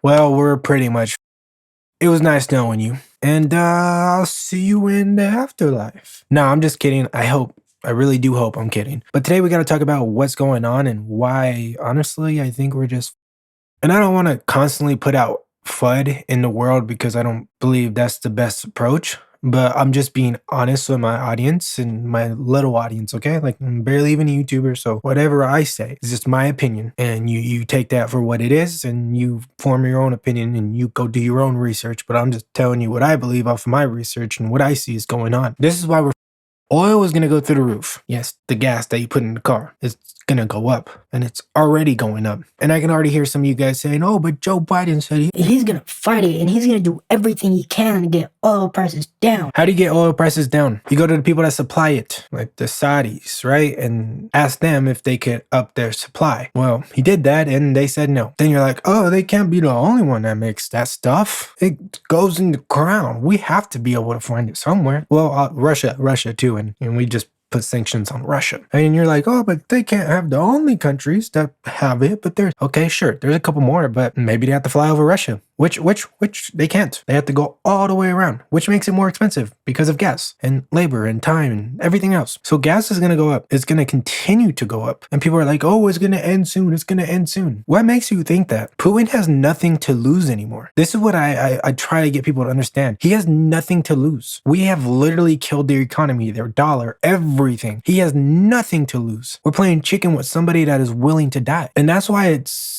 Well, we're pretty much. It was nice knowing you. And I'll see you in the afterlife. No, I'm just kidding. I hope. I really do hope I'm kidding. But today we got to talk about what's going on and why, honestly, I think we're just. And I don't want to constantly put out FUD in the world because I don't believe that's the best approach. But I'm just being honest with my audience and my little audience, okay? Like I'm barely even a YouTuber, so whatever I say is just my opinion, and you take that for what it is, and you form your own opinion, and you go do your own research. But I'm just telling you what I believe off of my research and what I see is going on. This is why we're. Oil is going to go through the roof. Yes, the gas that you put in the car is going to go up, and it's already going up. And I can already hear some of you guys saying, oh, but Joe Biden said he's going to fight it, and he's going to do everything he can to get oil prices down. How do you get oil prices down? You go to the people that supply it, like the Saudis, right? And ask them if they could up their supply. Well, he did that, and they said no. Then you're like, oh, they can't be the only one that makes that stuff. It goes in the ground. We have to be able to find it somewhere. Well, Russia too. And we just put sanctions on Russia. And you're like, oh, but they can't have the only countries that have it. But there's, okay, sure, there's a couple more, but maybe they have to fly over Russia. Which they can't. They have to go all the way around, which makes it more expensive because of gas and labor and time and everything else. So gas is going to go up. It's going to continue to go up. And people are like, oh, it's going to end soon. It's going to end soon. What makes you think that? Putin has nothing to lose anymore. This is what I try to get people to understand. He has nothing to lose. We have literally killed their economy, their dollar, everything. He has nothing to lose. We're playing chicken with somebody that is willing to die. And that's why it's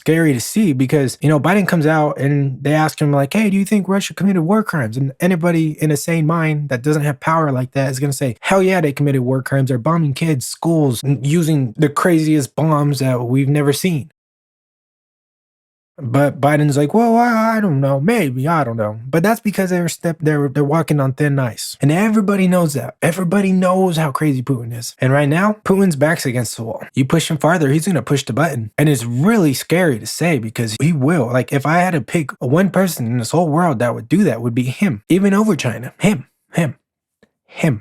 scary to see, because Biden comes out and they ask him like, hey, do you think Russia committed war crimes? And anybody in a sane mind that doesn't have power like that is going to say, hell yeah, they committed war crimes. They're bombing kids, schools, and using the craziest bombs that we've never seen. But Biden's like, well, I don't know, maybe, I don't know. But that's because they're walking on thin ice. And everybody knows that. Everybody knows how crazy Putin is. And right now, Putin's back's against the wall. You push him farther, he's going to push the button. And it's really scary to say because he will. Like if I had to pick one person in this whole world that would do that, would be him. Even over China. Him.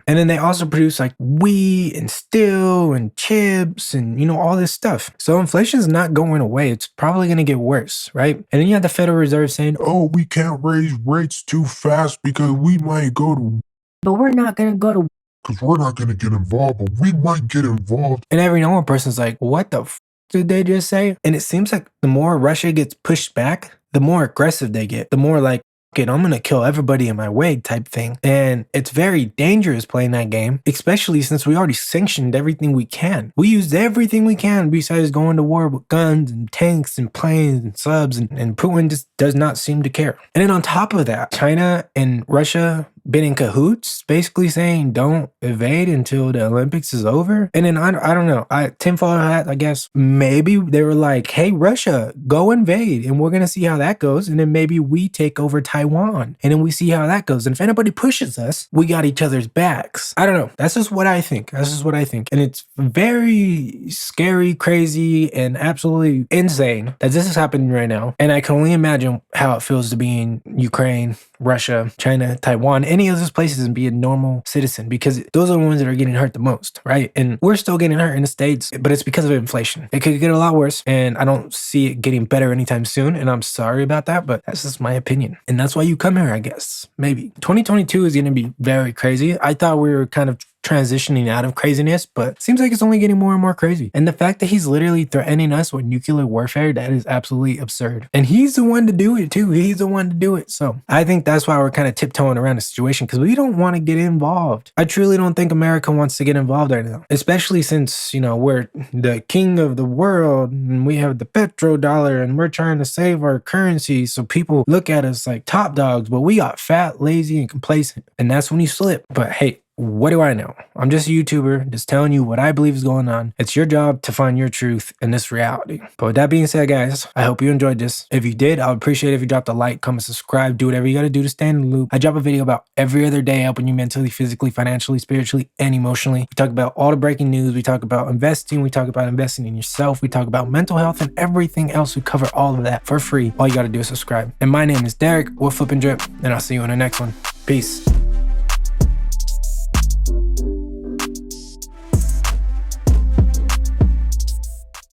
And then they also produce like wheat and steel and chips and all this stuff. So inflation's not going away. It's probably going to get worse, right? And then you have the Federal Reserve saying, oh, we can't raise rates too fast because we might go to. But we're not going to go to. Because we're not going to get involved, but we might get involved. And every normal person's like, what the did they just say? And it seems like the more Russia gets pushed back, the more aggressive they get. The more like, I'm going to kill everybody in my way type thing. And it's very dangerous playing that game, especially since we already sanctioned everything we can. We used everything we can besides going to war with guns and tanks and planes and subs, and Putin just does not seem to care. And then on top of that, China and Russia been in cahoots, basically saying don't evade until the Olympics is over. And then I don't know, tinfoil hat, I guess maybe they were like, hey, Russia, go invade and we're gonna see how that goes. And then maybe we take over Taiwan and then we see how that goes. And if anybody pushes us, we got each other's backs. I don't know. That's just what I think. And it's very scary, crazy, and absolutely insane that this is happening right now. And I can only imagine how it feels to be in Ukraine, Russia, China, Taiwan, any of those places, and be a normal citizen, because those are the ones that are getting hurt the most, right? And we're still getting hurt in the States, but it's because of inflation. It could get a lot worse, and I don't see it getting better anytime soon, and I'm sorry about that, but that's just my opinion. And that's why you come here, I guess. Maybe. 2022 is going to be very crazy. I thought we were kind of transitioning out of craziness, but it seems like it's only getting more and more crazy. And the fact that he's literally threatening us with nuclear warfare, that is absolutely absurd. And he's the one to do it too. He's the one to do it. So I think that's why we're kind of tiptoeing around the situation, because we don't want to get involved. I truly don't think America wants to get involved right now, especially since, we're the king of the world and we have the petrodollar and we're trying to save our currency. So people look at us like top dogs, but we got fat, lazy, and complacent. And that's when you slip. But hey, what do I know? I'm just a YouTuber, just telling you what I believe is going on. It's your job to find your truth in this reality. But with that being said, guys, I hope you enjoyed this. If you did, I would appreciate it if you dropped a like, comment, subscribe, do whatever you got to do to stay in the loop. I drop a video about every other day, helping you mentally, physically, financially, spiritually, and emotionally. We talk about all the breaking news. We talk about investing. We talk about investing in yourself. We talk about mental health and everything else. We cover all of that for free. All you got to do is subscribe. And my name is Derek with Flip and Drip, and I'll see you in the next one. Peace.